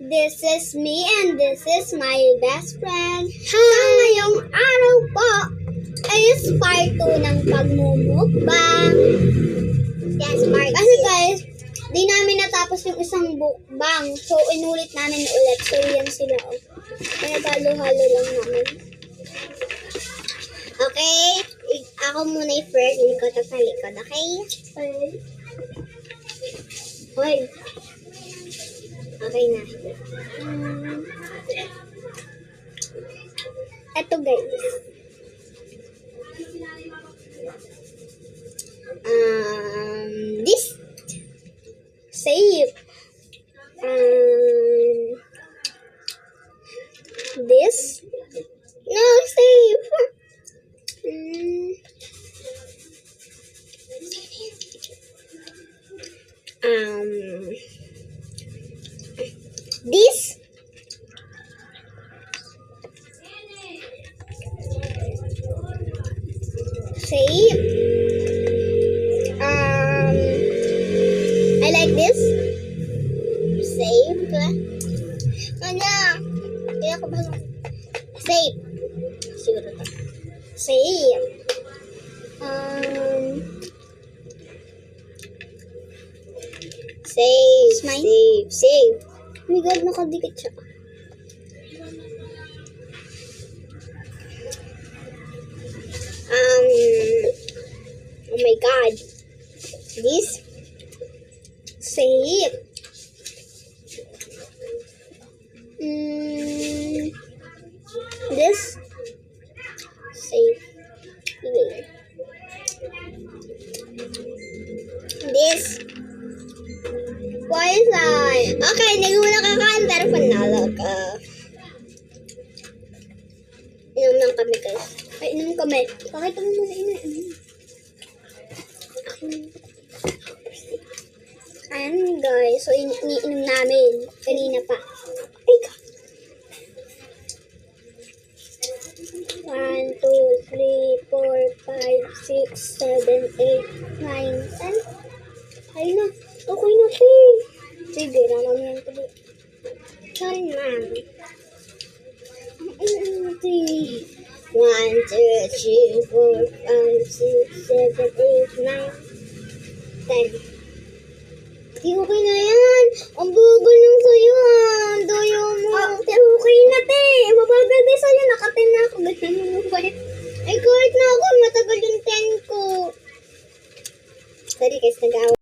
This is me and this is my best friend. Sa ngayong araw po is part 2 ng pagmumukbang. Yes, part 2. Kasi guys, di namin natapos yung isang mukbang. So, inulit namin ulit. So, yan sila. Kaya halo-halo lang namin. Okay, ako muna yung first. Likod at sa likod, okay? Hoy. Okay na. Eto guys. This save. This no save. This save. I like this. Save. Ano? Kaya ko ba? Save. Siguro to. Save. Save. Save. Save. Oh my God, nakadikit siya. Oh my God. This. Save. This. Save. This. Why is that? Okay, hindi ko na kakain pero panalo ka. Inom lang kami guys. Ay, inom kami. Pakita mo muna inom. Ayan guys, so iniinom namin. Kanina pa. Ay ka. 1, 2, 3, 4, 5, 6, 7, 8, 9, 10. Ay na. Okay na siya. Sige, naman yan ko dito. Yan, ma'am. 1, 2, 3, 4, 5, 6, 7, 8, 9, 10. Di okay na yan. Ang bagal ng sayo ah. Doyo mo. Okay na te. Mabagal din sa'yo. Nakatin na ako. Ganyan mo ba? Ay kahit na ako. Matagal yung 10 ko. Sorry guys, nag-away.